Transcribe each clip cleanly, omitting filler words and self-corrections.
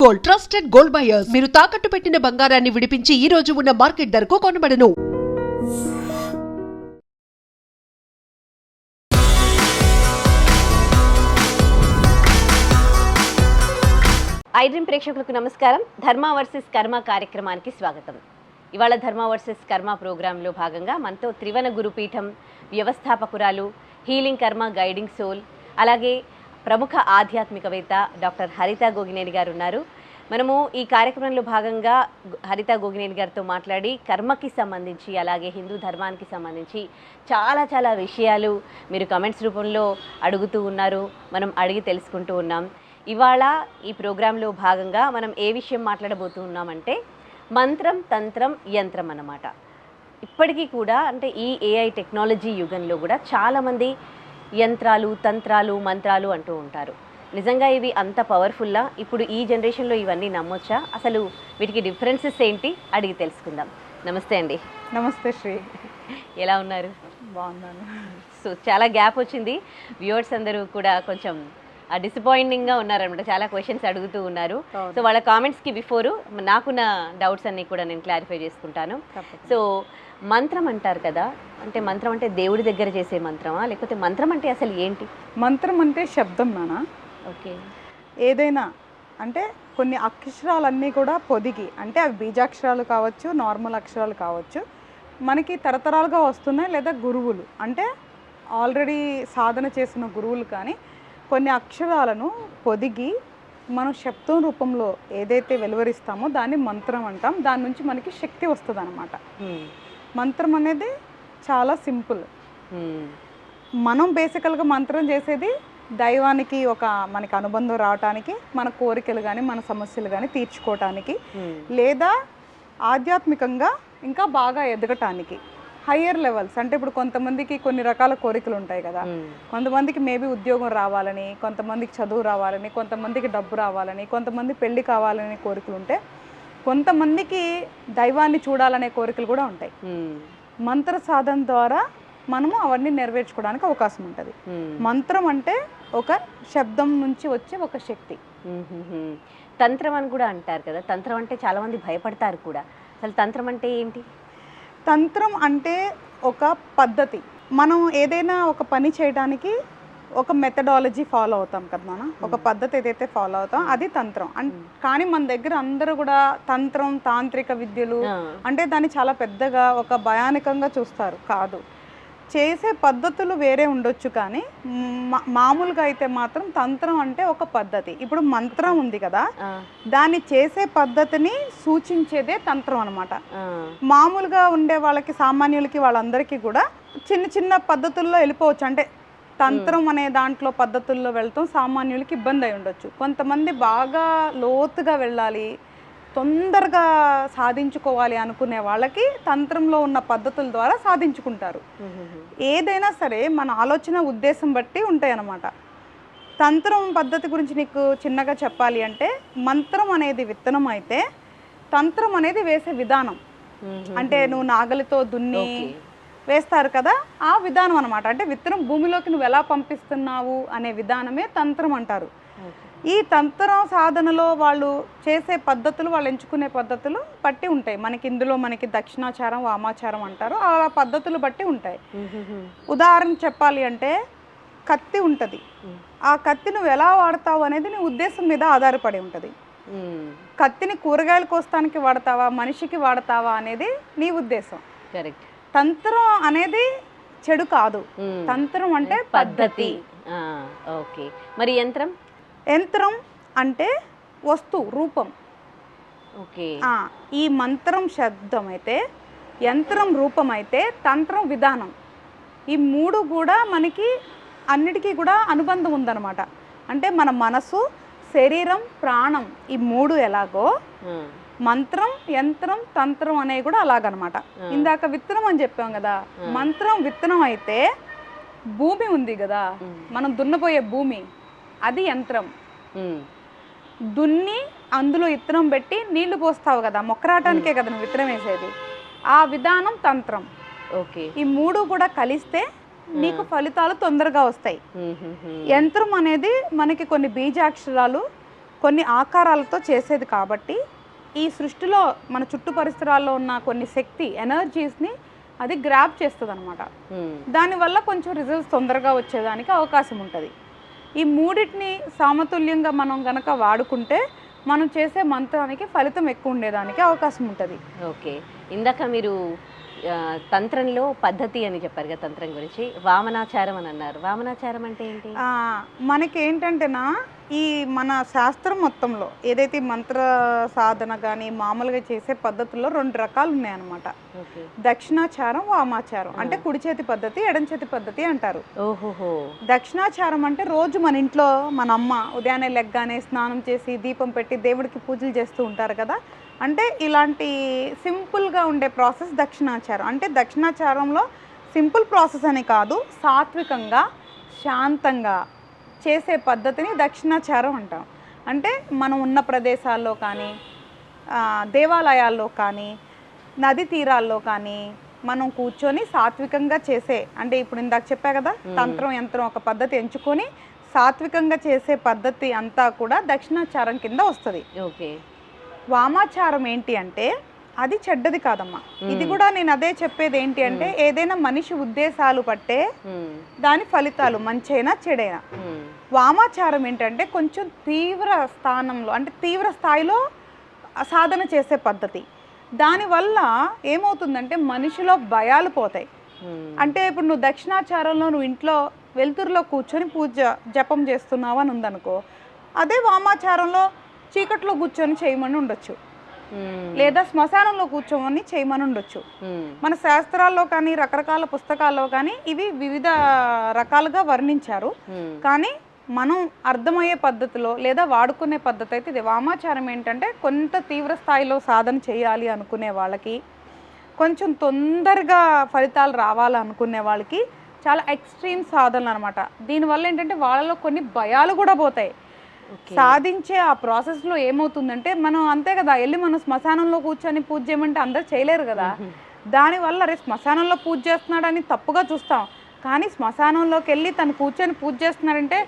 Gold trusted gold buyers మీరు తాకట్టు పెట్టిన బంగారాన్ని విడిపించి ఈ రోజు ఉన్న మార్కెట్ ధరకు కొనబడును. ఐడ్రీమ్ ప్రేక్షకులకు నమస్కారం. ధర్మ వర్సెస్ కర్మ కార్యక్రమానికి స్వాగతం. ఇవాళ ధర్మ వర్సెస్ కర్మ ప్రోగ్రాంలో భాగంగా మనతో త్రివన గురుపీఠం వ్యవస్థాపకురాలు, హీలింగ్ కర్మ గైడింగ్ సోల్, అలాగే ప్రముఖ ఆధ్యాత్మికవేత్త డాక్టర్ హరిత గోగినేని గారు ఉన్నారు. మనము ఈ కార్యక్రమంలో భాగంగా హరిత గోగినేని గారితో మాట్లాడి కర్మకి సంబంధించి, అలాగే హిందూ ధర్మానికి సంబంధించి చాలా విషయాలు మీరు కమెంట్స్ రూపంలో అడుగుతూ ఉన్నారు, మనం అడిగి తెలుసుకుంటూ ఉన్నాం. ఇవాళ ఈ ప్రోగ్రాంలో భాగంగా మనం ఏ విషయం మాట్లాడబోతూ ఉన్నామంటే మంత్రం, తంత్రం, యంత్రం అన్నమాట. ఇప్పటికీ కూడా అంటే ఈ ఏఐ టెక్నాలజీ యుగంలో కూడా చాలామంది యంత్రాలు, తంత్రాలు, మంత్రాలు అంటూ ఉంటారు. నిజంగా ఇవి అంత పవర్ఫుల్లా? ఇప్పుడు ఈ జనరేషన్లో ఇవన్నీ నమ్మొచ్చా? అసలు వీటికి డిఫరెన్సెస్ ఏంటి అడిగి తెలుసుకుందాం. నమస్తే అండి. నమస్తే శ్రీ, ఎలా ఉన్నారు? బాగున్నాను. సో చాలా గ్యాప్ వచ్చింది. వ్యూవర్స్ అందరూ కూడా కొంచెం డిసప్పాయింటింగ్గా ఉన్నారనమాట. చాలా క్వశ్చన్స్ అడుగుతూ ఉన్నారు. సో వాళ్ళ కామెంట్స్కి బిఫోరు నాకున్న డౌట్స్ అన్నీ కూడా నేను క్లారిఫై చేసుకుంటాను. సో మంత్రం అంటారు కదా, అంటే మంత్రం అంటే దేవుడి దగ్గర చేసే మంత్రమా, లేకపోతే మంత్రం అంటే అసలు ఏంటి? మంత్రం అంటే శబ్దం నానా. ఓకే. ఏదైనా అంటే కొన్ని అక్షరాలన్నీ కూడా పొదిగి, అంటే అవి బీజాక్షరాలు కావచ్చు, నార్మల్ అక్షరాలు కావచ్చు, మనకి తరతరాలుగా వస్తున్నాయి. లేదా గురువులు అంటే ఆల్రెడీ సాధన చేసిన గురువులు కానీ కొన్ని అక్షరాలను పొదిగి మనం శబ్దం రూపంలో ఏదైతే వెలువరిస్తామో దాన్ని మంత్రం అంటాం. దాని నుంచి మనకి శక్తి వస్తుంది అన్నమాట. మంత్రం అనేది చాలా సింపుల్. మనం బేసికల్గా మంత్రం చేసేది దైవానికి ఒక మనకి అనుబంధం రావటానికి, మన కోరికలు కానీ మన సమస్యలు కానీ తీర్చుకోవటానికి, లేదా ఆధ్యాత్మికంగా ఇంకా బాగా ఎదగటానికి, హయ్యర్ లెవెల్స్. అంటే ఇప్పుడు కొంతమందికి కొన్ని రకాల కోరికలు ఉంటాయి కదా. కొంతమందికి మేబీ ఉద్యోగం రావాలని, కొంతమందికి చదువు రావాలని, కొంతమందికి డబ్బు రావాలని, కొంతమంది పెళ్ళి కావాలనే కోరికలు ఉంటే, కొంతమందికి దైవాన్ని చూడాలనే కోరికలు కూడా ఉంటాయి. మంత్ర సాధన ద్వారా మనము అవన్నీ నెరవేర్చుకోవడానికి అవకాశం ఉంటుంది. మంత్రం అంటే ఒక శబ్దం నుంచి వచ్చే ఒక శక్తి. తంత్రం అని కూడా అంటారు కదా. తంత్రం అంటే చాలా మంది భయపడతారు కూడా. అసలు తంత్రం అంటే ఏంటి? తంత్రం అంటే ఒక పద్ధతి. మనం ఏదైనా ఒక పని చేయడానికి ఒక మెథడాలజీ ఫాలో అవుతాం కదా నాన్న, ఒక పద్ధతి ఏదైతే ఫాలో అవుతాం అది తంత్రం. కానీ మన దగ్గర అందరూ కూడా తంత్రం, తాంత్రిక విద్యలు అంటే దాన్ని చాలా పెద్దగా ఒక భయానకంగా చూస్తారు. కాదు, చేసే పద్ధతులు వేరే ఉండొచ్చు, కానీ మామూలుగా అయితే మాత్రం తంత్రం అంటే ఒక పద్ధతి. ఇప్పుడు మంత్రం ఉంది కదా, దాన్ని చేసే పద్ధతిని సూచించేదే తంత్రం అనమాట. మామూలుగా ఉండే వాళ్ళకి, సామాన్యులకి, వాళ్ళందరికీ కూడా చిన్న పద్ధతుల్లో వెళ్ళిపోవచ్చు. అంటే తంత్రం అనే దాంట్లో పద్ధతుల్లో వెళ్తాం సామాన్యులకి ఇబ్బంది అయి ఉండొచ్చు. కొంతమంది బాగా లోతుగా వెళ్ళాలి, తొందరగా సాధించుకోవాలి అనుకునే వాళ్ళకి తంత్రంలో ఉన్న పద్ధతుల ద్వారా సాధించుకుంటారు. ఏదైనా సరే మన ఆలోచన, ఉద్దేశం బట్టి ఉంటాయి అన్నమాట. తంత్రం పద్ధతి గురించి నీకు చిన్నగా చెప్పాలి అంటే, మంత్రం అనేది విత్తనం అయితే తంత్రం అనేది వేసే విధానం. అంటే నువ్వు నాగలితో దున్ని వేస్తారు కదా, ఆ విధానం అనమాట. అంటే విత్తనం భూమిలోకి నువ్వు ఎలా పంపిస్తున్నావు అనే విధానమే తంత్రం అంటారు. ఈ తంత్రం సాధనలో వాళ్ళు చేసే పద్ధతులు, వాళ్ళు ఎంచుకునే పద్ధతులు బట్టి ఉంటాయి. మనకి ఇందులో మనకి దక్షిణాచారం, వామాచారం అంటారు. ఆ పద్ధతులు బట్టి ఉంటాయి. ఉదాహరణ చెప్పాలి అంటే, కత్తి ఉంటుంది. ఆ కత్తి నువ్వు ఎలా వాడతావు అనేది నీ ఉద్దేశం మీద ఆధారపడి ఉంటుంది. కత్తిని కూరగాయలు కోస్తానికి వాడతావా, మనిషికి వాడతావా అనేది నీ ఉద్దేశం. కరెక్ట్. తంత్రం అనేది చెడు కాదు, తంత్రం అంటే పద్ధతి. ఓకే. మరి యంత్రం? యంత్రం అంటే వస్తువు, రూపం. ఓకే. ఈ మంత్రం శబ్దం అయితే, యంత్రం రూపం అయితే, తంత్రం విధానం. ఈ మూడు కూడా మనకి అన్నిటికీ కూడా అనుబంధం ఉందన్నమాట. అంటే మన మనసు, శరీరం, ప్రాణం, ఈ మూడు ఎలాగో మంత్రం, యంత్రం, తంత్రం అనేవి కూడా అలాగనమాట. ఇందాక విత్తనం అని చెప్పాం కదా, మంత్రం విత్తనం అయితే భూమి ఉంది కదా, మనం దున్నపోయే భూమి, అది యంత్రం. దున్ని అందులో విత్తనం పెట్టి నీళ్లు పోస్తావు కదా, మొక్కరాటానికే కదా నువ్వు విత్తనం వేసేది, ఆ విధానం తంత్రం. ఓకే. ఈ మూడు కూడా కలిస్తే నీకు ఫలితాలు తొందరగా వస్తాయి. యంత్రం అనేది మనకి కొన్ని బీజాక్షరాలు కొన్ని ఆకారాలతో చేసేది కాబట్టి ఈ సృష్టిలో మన చుట్టూ పరిసరాల్లో ఉన్న కొన్ని శక్తి ఎనర్జీస్ని అది గ్రాప్ చేస్తుంది అనమాట. దానివల్ల కొంచెం రిజల్ట్స్ తొందరగా వచ్చేదానికి అవకాశం ఉంటుంది. ఈ మూడింటిని సమతుల్యంగా మనం గనక వాడుకుంటే మనం చేసే మంత్రానికి ఫలితం ఎక్కువ ఉండేదానికి అవకాశం ఉంటుంది. ఓకే, ఇందాక మీరు తంత్రంలో పద్ధతి అని చెప్పారు కదా, తంత్రం గురించి వామనాచారం అని అన్నారు. వామనాచారం అంటే ఏంటి? మనకి ఏంటంటేనా, ఈ మన శాస్త్రం మొత్తంలో ఏదైతే మంత్ర సాధన కానీ మామూలుగా చేసే పద్ధతుల్లో 2 రకాలు ఉన్నాయన్నమాట. దక్షిణాచారం, వామాచారం. అంటే కుడి చేతి పద్ధతి, ఎడం చేతి పద్ధతి అంటారు. ఓహోహో. దక్షిణాచారం అంటే రోజు మన ఇంట్లో మన అమ్మ ఉదయాన్నే లెగ్గానే స్నానం చేసి దీపం పెట్టి దేవుడికి పూజలు చేస్తూ ఉంటారు కదా. అంటే ఇలాంటి సింపుల్గా ఉండే ప్రాసెస్ దక్షిణాచారం. అంటే దక్షిణాచారంలో సింపుల్ ప్రాసెస్ అని కాదు, సాత్వికంగా శాంతంగా చేసే పద్ధతిని దక్షిణాచారం అంటాం. అంటే మనం ఉన్న ప్రదేశాల్లో కానీ దేవాలయాల్లో కానీ నది తీరాల్లో కానీ మనం కూర్చొని సాత్వికంగా చేసే, అంటే ఇప్పుడు ఇందాక చెప్పా కదా, తంత్రం యంత్రం ఒక పద్ధతి ఎంచుకొని సాత్వికంగా చేసే పద్ధతి అంతా కూడా దక్షిణాచారం కింద వస్తుంది. ఓకే. వామాచారం ఏంటి అంటే అది చెడ్డది కాదమ్మా. ఇది కూడా నేను అదే చెప్పేది ఏంటి అంటే ఏదైనా మనిషి ఉద్దేశాలు పట్టే దాని ఫలితాలు మంచైనా చెడైనా. వామాచారం ఏంటంటే కొంచెం తీవ్ర స్థానంలో, అంటే తీవ్ర స్థాయిలో సాధన చేసే పద్ధతి. దానివల్ల ఏమవుతుందంటే మనిషిలో భయాలు పోతాయి. అంటే ఇప్పుడు నువ్వు దక్షిణాచారంలో నువ్వు ఇంట్లో వెలుతురులో కూర్చొని పూజ జపం చేస్తున్నావు అని ఉందనుకో, అదే వామాచారంలో చీకట్లో కూర్చొని చేయమని ఉండొచ్చు, లేదా శ్మశానంలో కూర్చోమని చేయమని ఉండొచ్చు. మన శాస్త్రాల్లో కానీ రకరకాల పుస్తకాల్లో కానీ ఇవి వివిధ రకాలుగా వర్ణించారు. కానీ మనం అర్థమయ్యే పద్ధతిలో లేదా వాడుకునే పద్ధతి అయితే ఇది. వామాచారం ఏంటంటే కొంత తీవ్ర స్థాయిలో సాధన చేయాలి అనుకునే వాళ్ళకి, కొంచెం తొందరగా ఫలితాలు రావాలనుకునే వాళ్ళకి చాలా ఎక్స్ట్రీమ్ సాధనలు అనమాట. దీనివల్ల ఏంటంటే వాళ్ళలో కొన్ని భయాలు కూడా పోతాయి. సాధించే ఆ ప్రాసెస్లో ఏమవుతుందంటే మనం అంతే కదా, వెళ్ళి మనం శ్మశానంలో కూర్చొని పూజ చేయమంటే అందరు చేయలేరు కదా. దానివల్ల అరే శ్మశానంలో పూజ చేస్తున్నాడని తప్పుగా చూస్తాం, కానీ శ్మశానంలోకి వెళ్ళి తను కూర్చొని పూజ చేస్తున్నాడంటే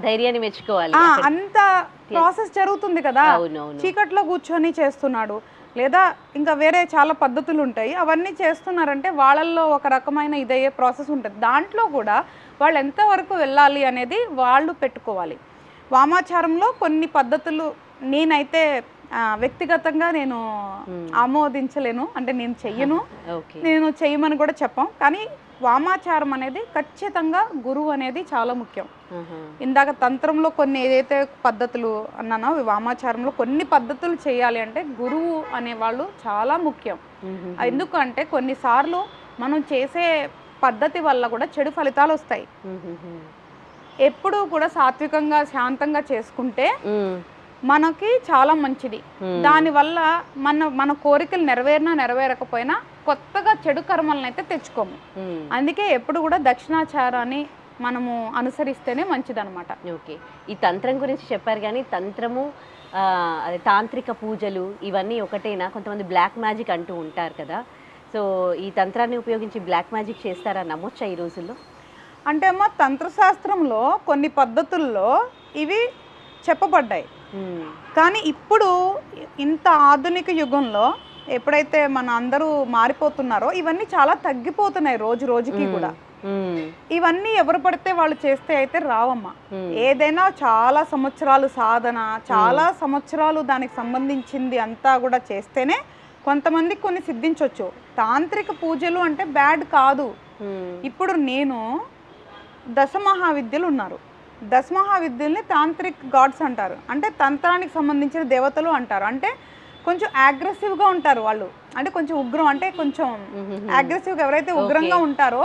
ధైర్యాన్ని మెచ్చుకోవాలి. అంత ప్రాసెస్ జరుగుతుంది కదా. చీకట్లో కూర్చొని చేస్తున్నాడు, లేదా ఇంకా వేరే చాలా పద్ధతులు ఉంటాయి, అవన్నీ చేస్తున్నారంటే వాళ్ళల్లో ఒక రకమైన ఇదయ్యే ప్రాసెస్ ఉంటుంది. దాంట్లో కూడా వాళ్ళు ఎంతవరకు వెళ్ళాలి అనేది వాళ్ళు పెట్టుకోవాలి. వామాచారంలో కొన్ని పద్ధతులు నేనైతే వ్యక్తిగతంగా నేను ఆమోదించలేను, అంటే నేను చెయ్యను, నేను చెయ్యమని కూడా చెప్పాం. కానీ వామాచారం అనేది ఖచ్చితంగా గురువు అనేది చాలా ముఖ్యం. ఇందాక తంత్రంలో కొన్ని ఏదైతే పద్ధతులు అన్నానో, వామాచారంలో కొన్ని పద్ధతులు చేయాలి అంటే గురువు అనేవాళ్ళు చాలా ముఖ్యం. ఎందుకంటే కొన్నిసార్లు మనం చేసే పద్ధతి వల్ల కూడా చెడు ఫలితాలు వస్తాయి. ఎప్పుడు కూడా సాత్వికంగా శాంతంగా చేసుకుంటే మనకి చాలా మంచిది. దానివల్ల మన కోరికలు నెరవేరినా నెరవేరకపోయినా కొత్తగా చెడు కర్మలను అయితే తెచ్చుకోము. అందుకే ఎప్పుడు కూడా దక్షిణాచారాన్ని మనము అనుసరిస్తేనే మంచిదన్నమాట. ఓకే, ఈ తంత్రం గురించి చెప్పారు, కానీ తంత్రము అదే తాంత్రిక పూజలు ఇవన్నీ ఒకటేనా? కొంతమంది బ్లాక్ మ్యాజిక్ అంటూ ఉంటారు కదా, సో ఈ తంత్రాన్ని ఉపయోగించి బ్లాక్ మ్యాజిక్ చేస్తారా, నమ్మొచ్చా ఈ రోజుల్లో? అంటే అమ్మ, తంత్రశాస్త్రంలో కొన్ని పద్ధతుల్లో ఇవి చెప్పబడ్డాయి. కానీ ఇప్పుడు ఇంత ఆధునిక యుగంలో ఎప్పుడైతే మన అందరూ మారిపోతున్నారో ఇవన్నీ చాలా తగ్గిపోతున్నాయి రోజు రోజుకి కూడా. ఇవన్నీ ఎవరు పడితే వాళ్ళు చేస్తే అయితే రావమ్మా. ఏదైనా చాలా సంవత్సరాలు సాధన, చాలా సంవత్సరాలు దానికి సంబంధించింది అంతా కూడా చేస్తేనే కొంతమందికి కొన్ని సిద్ధించవచ్చు. తాంత్రిక పూజలు అంటే బ్యాడ్ కాదు. ఇప్పుడు నేను దశమహావిద్యలు ఉన్నారు, దశమహావిద్యల్ని తాంత్రిక్ గాడ్స్ అంటారు. అంటే తంత్రానికి సంబంధించిన దేవతలు అంటారు. అంటే కొంచెం అగ్రెసివ్గా ఉంటారు వాళ్ళు, అంటే కొంచెం ఉగ్రం, అంటే కొంచెం అగ్రెసివ్గా ఎవరైతే ఉగ్రంగా ఉంటారో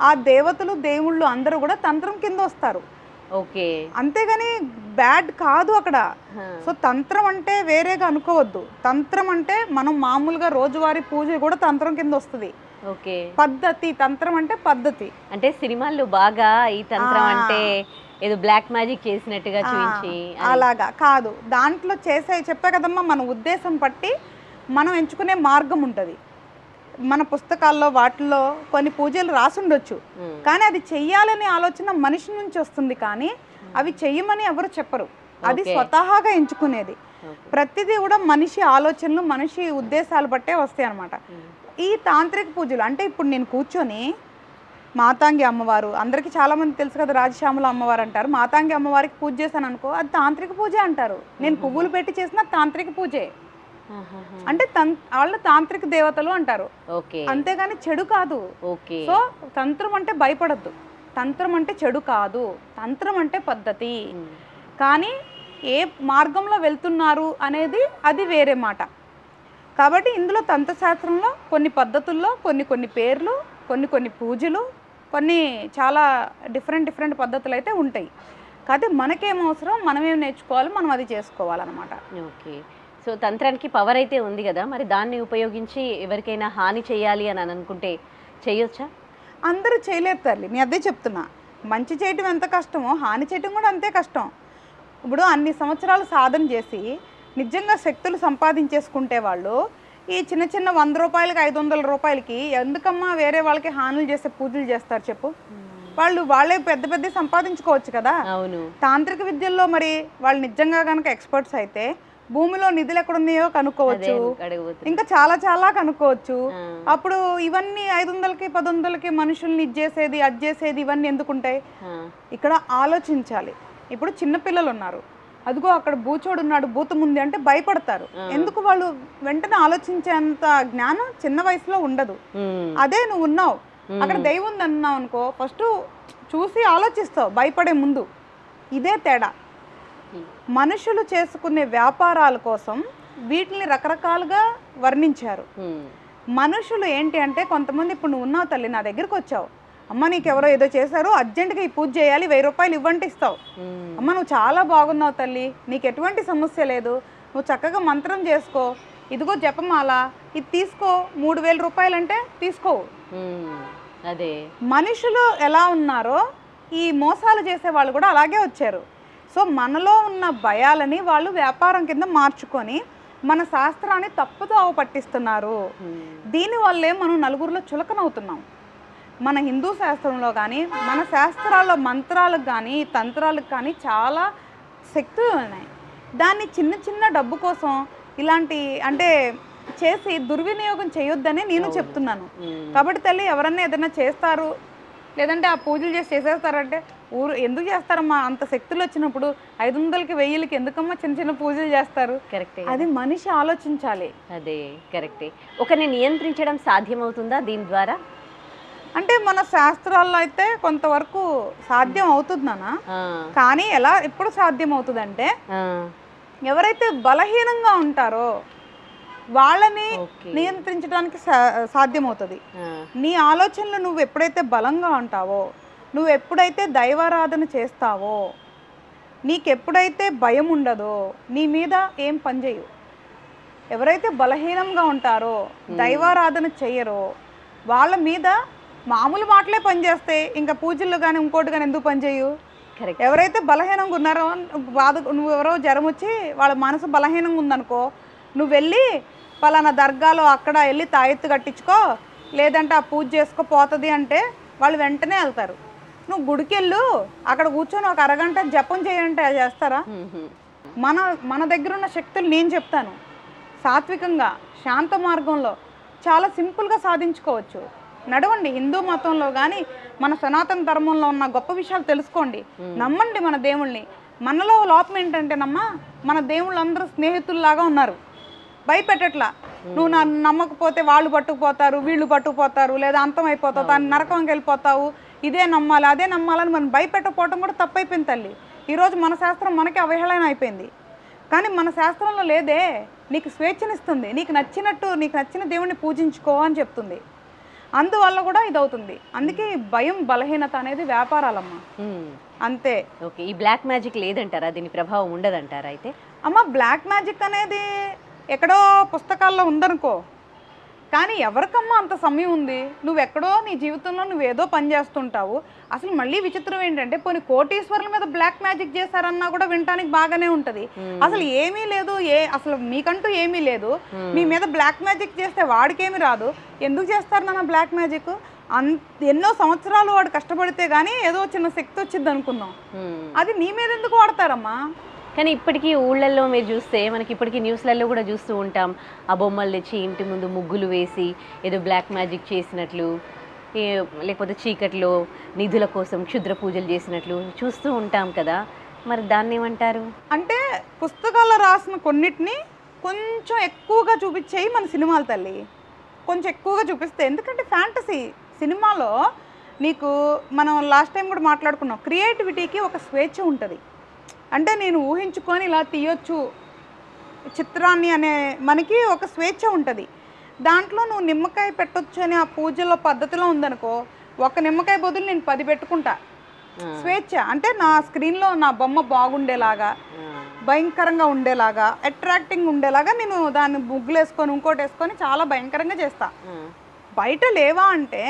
ఆ దేవతలు దేవుళ్ళు అందరూ కూడా తంత్రం కింద వస్తారు. ఓకే, అంతేగాని బ్యాడ్ కాదు అక్కడ. సో తంత్రం అంటే వేరేగా అనుకోవద్దు. తంత్రం అంటే మనం మామూలుగా రోజువారీ పూజ కూడా తంత్రం కింద వస్తుంది. ఓకే, పద్ధతి. తంత్రం అంటే పద్ధతి. అంటే సినిమాల్లో బాగా ఈ తంత్రం అంటే ఏదో బ్లాక్ మ్యాజిక్ చేసినట్టుగా చూపించి అలాగా కాదు. దాంట్లో చెప్పే కదమ్మా, మన ఉద్దేశం పట్టి మనం ఎంచుకునే మార్గం ఉంటుంది. మన పుస్తకాల్లో వాటిల్లో కొన్ని పూజలు రాసి ఉండొచ్చు, కానీ అది చెయ్యాలనే ఆలోచన మనిషి నుంచి వస్తుంది, కానీ అవి చెయ్యమని ఎవరు చెప్పరు. అది స్వతహాగా ఎంచుకునేది. ప్రతిదీ కూడా మనిషి ఆలోచనలు, మనిషి ఉద్దేశాలు బట్టే వస్తాయి అన్నమాట. ఈ తాంత్రిక పూజలు అంటే ఇప్పుడు నేను కూర్చొని మాతాంగి అమ్మవారు, అందరికీ చాలామంది తెలుసు కదా, రాజశ్యామల అమ్మవారు అంటారు. మాతాంగి అమ్మవారికి పూజ చేశాను అనుకో, అది తాంత్రిక పూజే అంటారు. నేను పువ్వులు పెట్టి చేసిన తాంత్రిక పూజే. అంటే వాళ్ళు తాంత్రిక దేవతలు అంటారు, అంతేగాని చెడు కాదు. సో తంత్రం అంటే భయపడద్దు, తంత్రం అంటే చెడు కాదు, తంత్రం అంటే పద్ధతి. కానీ ఏ మార్గంలో వెళ్తున్నారు అనేది అది వేరే మాట. కాబట్టి ఇందులో తంత్రశాస్త్రంలో కొన్ని పద్ధతుల్లో కొన్ని పేర్లు, కొన్ని పూజలు, కొన్ని చాలా డిఫరెంట్ పద్ధతులు అయితే ఉంటాయి. కాకపోతే మనకేం అవసరం, మనమేం నేర్చుకోవాలి, మనం అది చేసుకోవాలన్నమాట. ఓకే. సో తంత్రానికి పవర్ అయితే ఉంది కదా, మరి దాన్ని ఉపయోగించి ఎవరికైనా హాని చేయాలి అని అనుకుంటే చేయొచ్చా? అందరూ చేయలేరు తల్లి, నేను అదే చెప్తున్నా. మంచి చేయటం ఎంత కష్టమో హాని చేయటం కూడా అంతే కష్టం. ఇప్పుడు అన్ని సంవత్సరాలు సాధన చేసి నిజంగా శక్తులు సంపాదించేసుకుంటే వాళ్ళు ఈ చిన్న 100 రూపాయలకి 500 రూపాయలకి ఎందుకమ్మా వేరే వాళ్ళకి హానులు చేసే పూజలు చేస్తారు చెప్పు? వాళ్ళే పెద్ద సంపాదించుకోవచ్చు కదా. తాంత్రిక విద్యల్లో మరి వాళ్ళు నిజంగా కనుక ఎక్స్పర్ట్స్ అయితే భూమిలో నిధులు ఎక్కడున్నాయో కనుక్కోవచ్చు, ఇంకా చాలా కనుక్కోవచ్చు. అప్పుడు ఇవన్నీ 500కి 1000కి మనుషుల్ని ఇచ్చేసేది అది చేసేది ఇవన్నీ ఎందుకుంటాయి? ఇక్కడ ఆలోచించాలి. ఇప్పుడు చిన్నపిల్లలు ఉన్నారు, అదిగో అక్కడ బూచోడు ఉన్నాడు, భూతం ఉంది అంటే భయపడతారు. ఎందుకు? వాళ్ళు వెంటనే ఆలోచించేంత జ్ఞానం చిన్న వయసులో ఉండదు. అదే నువ్వు ఉన్నావు అక్కడ దైవం ఉంది అన్నావు అనుకో, ఫస్ట్ చూసి ఆలోచిస్తావు భయపడే ముందు. ఇదే తేడా. మనుషులు చేసుకునే వ్యాపారాల కోసం వీటిని రకరకాలుగా వర్ణించారు. మనుషులు ఏంటి అంటే కొంతమంది, ఇప్పుడు నువ్వు ఉన్నావు తల్లి, నా దగ్గరికి వచ్చావు, అమ్మ నీకెవరో ఏదో చేశారు, అర్జెంటుగా ఈ పూజ చేయాలి, 1000 రూపాయలు ఇవ్వంటే ఇస్తావు. అమ్మ నువ్వు చాలా బాగున్నావు తల్లి, నీకు ఎటువంటి సమస్య లేదు, నువ్వు చక్కగా మంత్రం చేసుకో, ఇదిగో జపమాల ఇది తీసుకో, 3000 రూపాయలు అంటే తీసుకోవు. అదే మనుషులు ఎలా ఉన్నారో ఈ మోసాలు చేసే వాళ్ళు కూడా అలాగే వచ్చారు. సో మనలో ఉన్న భయాలని వాళ్ళు వ్యాపారం కింద మార్చుకొని మన శాస్త్రాన్ని తప్పుదోవ పట్టిస్తున్నారు. దీనివల్లే మనం నలుగురిలో చులకనవుతున్నాం. మన హిందూ శాస్త్రంలో కానీ మన శాస్త్రాల్లో మంత్రాలకు కానీ తంత్రాలకు కానీ చాలా శక్తులు ఉన్నాయి. దాన్ని చిన్న డబ్బు కోసం ఇలాంటి అంటే చేసి దుర్వినియోగం చేయొద్దని నేను చెప్తున్నాను. కాబట్టి తల్లి ఎవరన్నా ఏదైనా చేస్తారు లేదంటే ఆ పూజలు చేసేస్తారంటే ఊరు ఎందుకు చేస్తారమ్మా? అంత శక్తులు వచ్చినప్పుడు 500కి 1000కి ఎందుకమ్మా చిన్న పూజలు చేస్తారు? కరెక్టే, అది మనిషి ఆలోచించాలి. అదే కరెక్టే. ఒకరిని నియంత్రించడం సాధ్యమవుతుందా దీని ద్వారా? అంటే మన శాస్త్రాల్లో అయితే కొంతవరకు సాధ్యం అవుతుంది నాన్న. కానీ ఎలా ఎప్పుడు సాధ్యం అవుతుందంటే ఎవరైతే బలహీనంగా ఉంటారో వాళ్ళని నియంత్రించడానికి సాధ్యమవుతుంది. నీ ఆలోచనలు నువ్వు ఎప్పుడైతే బలంగా ఉంటావో, నువ్వు ఎప్పుడైతే దైవారాధన చేస్తావో, నీకెప్పుడైతే భయం ఉండదో నీ మీద ఏం పనిచేయవు. ఎవరైతే బలహీనంగా ఉంటారో దైవారాధన చెయ్యరో వాళ్ళ మీద మామూలు మాటలే పనిచేస్తాయి, ఇంకా పూజలు కానీ ఇంకోటి కానీ ఎందుకు పనిచేయు? ఎవరైతే బలహీనంగా ఉన్నారో నువ్వు ఎవరో జ్వరం వచ్చి వాళ్ళ మనసు బలహీనంగా ఉందనుకో, నువ్వు వెళ్ళి పలానా దర్గాలో అక్కడ వెళ్ళి తాయెత్తు కట్టించుకో లేదంటే ఆ పూజ చేసుకో పోతుంది అంటే వాళ్ళు వెంటనే వెళ్తారు. నువ్వు గుడికి వెళ్ళు అక్కడ కూర్చొని ఒక అరగంట జపం చేయంటే చేస్తారా? మన దగ్గర ఉన్న శక్తులు నేను చెప్తాను సాత్వికంగా శాంత మార్గంలో చాలా సింపుల్గా సాధించుకోవచ్చు. నడవండి, హిందూ మతంలో కానీ మన సనాతన ధర్మంలో ఉన్న గొప్ప విషయాలు తెలుసుకోండి, నమ్మండి మన దేవుళ్ళని. మనలో లోపం ఏంటంటేనమ్మా, మన దేవుళ్ళు అందరూ స్నేహితుల్లాగా ఉన్నారు, భయపెట్టట్లా. నువ్వు నన్ను నమ్మకపోతే వాళ్ళు పట్టుకుపోతారు, వీళ్ళు పట్టుకుపోతారు, లేదా అంతం అయిపోతావు, దాన్ని నరకంకి వెళ్ళిపోతావు, ఇదే నమ్మాలి అదే నమ్మాలని మనం భయపెట్టకపోవటం కూడా తప్పైపోయింది తల్లి. ఈరోజు మన శాస్త్రం మనకి అవహేళన అయిపోయింది. కానీ మన శాస్త్రంలో లేదే, నీకు స్వేచ్ఛనిస్తుంది, నీకు నచ్చినట్టు నీకు నచ్చిన దేవుణ్ణి పూజించుకో అని చెప్తుంది. అందువల్ల కూడా ఇది అవుతుంది. అందుకే భయం బలహీనత అనేది వ్యాపారాలమ్మా, అంతే. ఓకే, ఈ బ్లాక్ మ్యాజిక్ లేదంటారా? దీని ప్రభావం ఉండదంటారా? అయితే అమ్మ బ్లాక్ మ్యాజిక్ అనేది ఎక్కడో పుస్తకాల్లో ఉందనుకో, కానీ ఎవరికమ్మా అంత సమయం ఉంది? నువ్వెక్కడో నీ జీవితంలో నువ్వేదో పని చేస్తుంటావు. అసలు మళ్ళీ విచిత్రం ఏంటంటే పోనీ కోటీశ్వరుల మీద బ్లాక్ మ్యాజిక్ చేశారన్నా కూడా వినటానికి బాగానే ఉంటుంది. అసలు ఏమీ లేదు, అసలు మీకంటూ ఏమీ లేదు, మీ మీద బ్లాక్ మ్యాజిక్ చేస్తే వాడికేమీ రాదు, ఎందుకు చేస్తారు నాన్న బ్లాక్ మ్యాజిక్? ఎన్నో సంవత్సరాలు వాడు కష్టపడితే గానీ ఏదో చిన్న శక్తి వచ్చింది అనుకుందాం, అది నీ మీద ఎందుకు వాడతారమ్మా? కానీ ఇప్పటికీ ఊళ్ళల్లో మీరు చూస్తే మనకి ఇప్పటికీ న్యూస్లలో కూడా చూస్తూ ఉంటాం, ఆ బొమ్మలు తెచ్చి ఇంటి ముందు ముగ్గులు వేసి ఏదో బ్లాక్ మ్యాజిక్ చేసినట్లు, లేకపోతే చీకట్లో నిధుల కోసం క్షుద్ర పూజలు చేసినట్లు చూస్తూ ఉంటాం కదా, మరి దాన్ని ఏమంటారు? అంటే పుస్తకాల్లో రాసిన కొన్నిటిని కొంచెం ఎక్కువగా చూపించేయి మన సినిమాలు తల్లి, కొంచెం ఎక్కువగా చూపిస్తే. ఎందుకంటే ఫ్యాంటసీ సినిమాలో నీకు మనం లాస్ట్ టైం కూడా మాట్లాడుకున్నాం, క్రియేటివిటీకి ఒక స్వేచ్ఛ ఉంటుంది. అంటే నేను ఊహించుకొని ఇలా తీయొచ్చు చిత్రాన్ని అనే మనకి ఒక స్వేచ్ఛ ఉంటుంది. దాంట్లో నువ్వు నిమ్మకాయ పెట్టొచ్చు అని ఆ పూజలో పద్ధతిలో ఉందనుకో, ఒక నిమ్మకాయ బదులు నేను 10 పెట్టుకుంటా. స్వేచ్ఛ అంటే నా స్క్రీన్లో నా బొమ్మ బాగుండేలాగా, భయంకరంగా ఉండేలాగా, అట్రాక్టింగ్ ఉండేలాగా నేను దాన్ని ముగ్గులు వేసుకొని ఇంకోటి వేసుకొని చాలా భయంకరంగా చేస్తా. బయట లేవా అంటే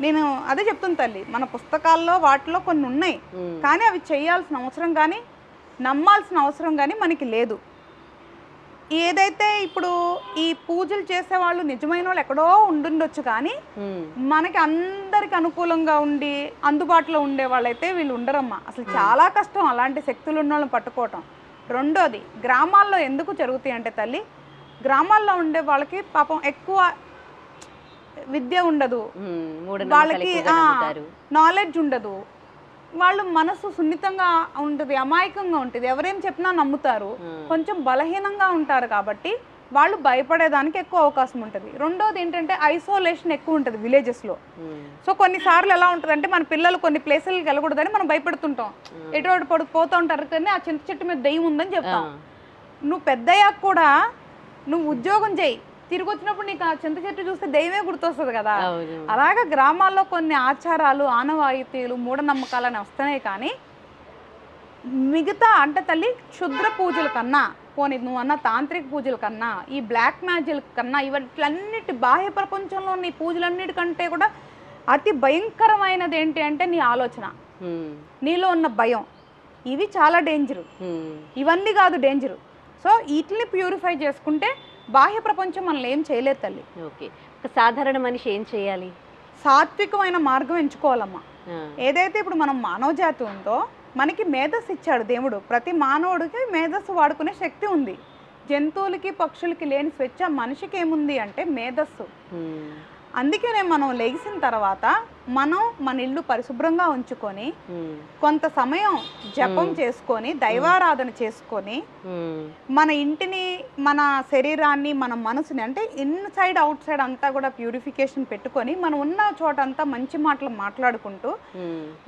నేను అదే చెప్తుంది తల్లి, మన పుస్తకాల్లో వాటిలో కొన్ని ఉన్నాయి, కానీ అవి చేయాల్సిన అవసరం కానీ నమ్మాల్సిన అవసరం కానీ మనకి లేదు. ఏదైతే ఇప్పుడు ఈ పూజలు చేసేవాళ్ళు నిజమైన వాళ్ళు ఎక్కడో ఉండుండొచ్చు, కానీ మనకి అందరికి అనుకూలంగా ఉండి అందుబాటులో ఉండే వాళ్ళైతే వీళ్ళు ఉండరమ్మా. అసలు చాలా కష్టం అలాంటి శక్తులు ఉన్న వాళ్ళని పట్టుకోవటం. రెండోది, గ్రామాల్లో ఎందుకు జరుగుతాయి అంటే తల్లి, గ్రామాల్లో ఉండే వాళ్ళకి పాపం ఎక్కువ విద్య ఉండదు, వాళ్ళకి నాలెడ్జ్ ఉండదు, వాళ్ళు మనసు సున్నితంగా ఉంటుంది, అమాయకంగా ఉంటుంది, ఎవరేం చెప్పినా నమ్ముతారు, కొంచెం బలహీనంగా ఉంటారు. కాబట్టి వాళ్ళు భయపడేదానికి ఎక్కువ అవకాశం ఉంటుంది. రెండోది ఏంటంటే ఐసోలేషన్ ఎక్కువ ఉంటుంది విలేజెస్లో. సో కొన్నిసార్లు ఎలా ఉంటుంది అంటే మన పిల్లలు కొన్ని ప్లేసులకి వెళ్ళకూడదని మనం భయపడుతుంటాం, ఎటువంటి పోతూ ఉంటారు, కానీ ఆ చింత చెట్టు మీద దెయ్యం ఉందని చెప్తాం. నువ్వు పెద్దయ్యాక కూడా నువ్వు ఉద్యోగం చేయి, తిరిగి వచ్చినప్పుడు నీకు ఆ చింత చెట్టు చూస్తే దైవమే గుర్తొస్తుంది కదా. అలాగా గ్రామాల్లో కొన్ని ఆచారాలు, ఆనవాయితీలు, మూఢనమ్మకాలని వస్తున్నాయి. కానీ మిగతా అంటే తల్లి క్షుద్ర పూజల కన్నా, పోనీ నువ్వు అన్న తాంత్రిక పూజల కన్నా, ఈ బ్లాక్ మ్యాజిక్ కన్నా, ఇవన్నిటి బాహ్య ప్రపంచంలో నీ పూజలన్నిటికంటే కూడా అతి భయంకరమైనది ఏంటి అంటే నీ ఆలోచన, నీలో ఉన్న భయం. ఇవి చాలా డేంజరు, ఇవన్నీ కాదు డేంజరు. సో వీటిని ప్యూరిఫై చేసుకుంటే బాహ్య ప్రపంచం మనల్ని ఏం చేయలేదు తల్లి. ఓకే, ఒక సాధారణ మనిషి ఏం చేయాలి? సాత్వికమైన మార్గం ఎంచుకోవాలమ్మా. ఏదైతే ఇప్పుడు మనం మానవ జాతి ఉందో, మనకి మేధస్సు ఇచ్చాడు దేవుడు. ప్రతి మానవుడికి మేధస్సు వాడుకునే శక్తి ఉంది. జంతువులకి పక్షులకి లేని స్వేచ్ఛ మనిషికి ఏముంది అంటే మేధస్సు. అందుకనే మనం లెగిసిన తర్వాత మనం మన ఇల్లు పరిశుభ్రంగా ఉంచుకొని కొంత సమయం జపం చేసుకొని దైవారాధన చేసుకొని మన ఇంటిని, మన శరీరాన్ని, మన మనసుని అంటే ఇన్సైడ్ అవుట్ సైడ్ అంతా కూడా ప్యూరిఫికేషన్ పెట్టుకొని మనం ఉన్న చోట అంతా మంచి మాటలు మాట్లాడుకుంటూ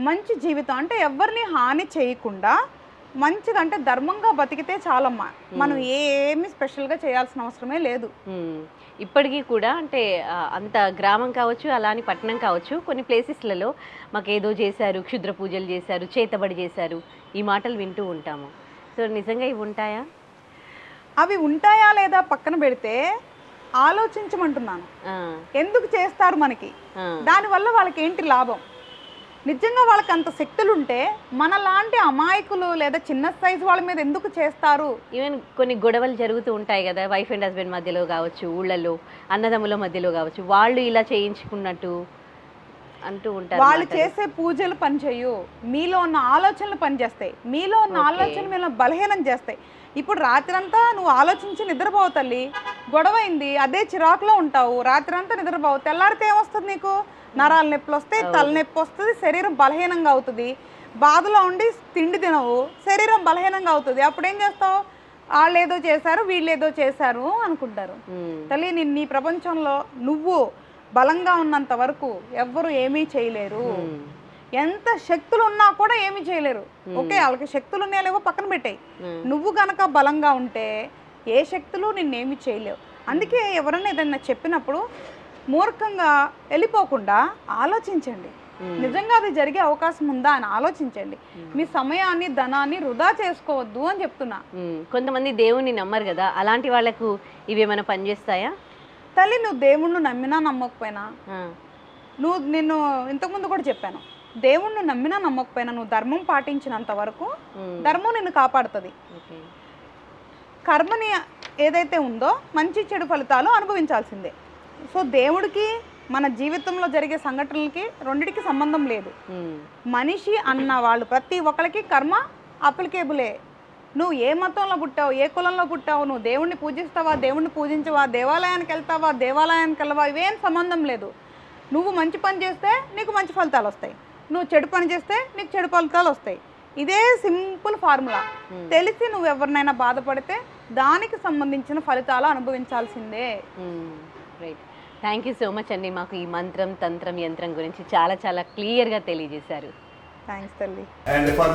మంచి జీవితం అంటే ఎవరిని హాని చేయకుండా మంచిగా అంటే ధర్మంగా బతికితే చాలమ్మా. మనం ఏమి స్పెషల్గా చేయాల్సిన అవసరమే లేదు. ఇప్పటికీ కూడా అంటే అంత గ్రామం కావచ్చు, అలాని పట్టణం కావచ్చు, కొన్ని ప్లేసెస్లలో మాకు ఏదో చేశారు, క్షుద్ర పూజలు చేశారు, చేతబడి చేశారు, ఈ మాటలు వింటూ ఉంటాము. సో నిజంగా ఇవి ఉంటాయా? అవి ఉంటాయా లేదా పక్కన పెడితే ఆలోచించమంటున్నాను. ఎందుకు చేస్తారు మనకి, దానివల్ల వాళ్ళకి ఏంటి లాభం? నిజంగా వాళ్ళకి అంత శక్తులు ఉంటే మనలాంటి అమాయకులు లేదా చిన్న సైజు వాళ్ళ మీద ఎందుకు చేస్తారు? ఈవెన్ కొన్ని గొడవలు జరుగుతూ ఉంటాయి కదా, వైఫ్ అండ్ హస్బెండ్ మధ్యలో కావచ్చు, ఊళ్ళల్లో అన్నదమ్ముల మధ్యలో కావచ్చు, వాళ్ళు ఇలా చేయించుకున్నట్టు అంటూ ఉంటారు. వాళ్ళు చేసే పూజలు పనిచేయు, మీలో ఉన్న ఆలోచనలు పనిచేస్తాయి, మీలో ఉన్న ఆలోచనలు మీలో బలహీనం చేస్తాయి. ఇప్పుడు రాత్రంతా నువ్వు ఆలోచించి నిద్రపోవు తల్లి, గొడవైంది అదే చిరాకులో ఉంటావు, రాత్రంతా నిద్రపోవు, తెల్లారితే ఏమొస్తుంది నీకు? నరాల నొప్పులు వస్తాయి, తలనొప్పి వస్తుంది, శరీరం బలహీనంగా అవుతుంది, బాధలో ఉండి తిండి తినవు, శరీరం బలహీనంగా అవుతుంది. అప్పుడు ఏం చేస్తావు? వాళ్ళు ఏదో చేశారు, వీళ్ళు ఏదో చేశారు అనుకుంటారు. తల్లి నీ ప్రపంచంలో నువ్వు బలంగా ఉన్నంత వరకు ఎవ్వరు ఏమీ చేయలేరు. ఎంత శక్తులు ఉన్నా కూడా ఏమీ చేయలేరు. ఓకే, వాళ్ళకి శక్తులు ఉన్నాయో లేవో పక్కన పెట్టాయి, నువ్వు గనక బలంగా ఉంటే ఏ శక్తులు నిన్నేమీ చేయలేవు. అందుకే ఎవరైనా ఏదైనా చెప్పినప్పుడు మూర్ఖంగా వెళ్ళిపోకుండా ఆలోచించండి, నిజంగా అది జరిగే అవకాశం ఉందా అని ఆలోచించండి. మీ సమయాన్ని, ధనాన్ని వృధా చేసుకోవద్దు అని చెప్తున్నా. కొంతమంది దేవుణ్ణి నమ్మరు కదా, అలాంటి వాళ్ళకు ఇవేమైనా పనిచేస్తాయా? తల్లి నువ్వు దేవుణ్ణి నమ్మినా నమ్మకపోయినా, నిన్ను ఇంతకుముందు కూడా చెప్పాను, దేవుణ్ణి నమ్మినా నమ్మకపోయినా నువ్వు ధర్మం పాటించినంత వరకు ధర్మం నిన్ను కాపాడుతుంది. కర్మని ఏదైతే ఉందో మంచి చెడు ఫలితాలు అనుభవించాల్సిందే. సో దేవుడికి మన జీవితంలో జరిగే సంఘటనలకి రెండిటికి సంబంధం లేదు. మనిషి అన్న వాళ్ళు ప్రతి ఒక్కరికి కర్మ అప్లికేబులే. నువ్వు ఏ మతంలో పుట్టావు, ఏ కులంలో పుట్టావు, నువ్వు దేవుణ్ణి పూజిస్తావా, దేవుణ్ణి పూజించవా, దేవాలయానికి వెళ్తావా, దేవాలయానికి వెళ్ళవా, ఇవేం సంబంధం లేదు. నువ్వు మంచి పని చేస్తే నీకు మంచి ఫలితాలు వస్తాయి, నువ్వు చెడు పని చేస్తే నీకు చెడు ఫలితాలు వస్తాయి. ఇదే సింపుల్ ఫార్ములా. తెలిసి నువ్వు ఎవరినైనా బాధపడితే దానికి సంబంధించిన ఫలితాలు అనుభవించాల్సిందే. Right, thank you so much అండి. మాకు ఈ మంత్రం, తంత్రం, యంత్రం గురించి చాలా చాలా క్లియర్గా తెలియజేశారు. థ్యాంక్స్ తల్లి. And for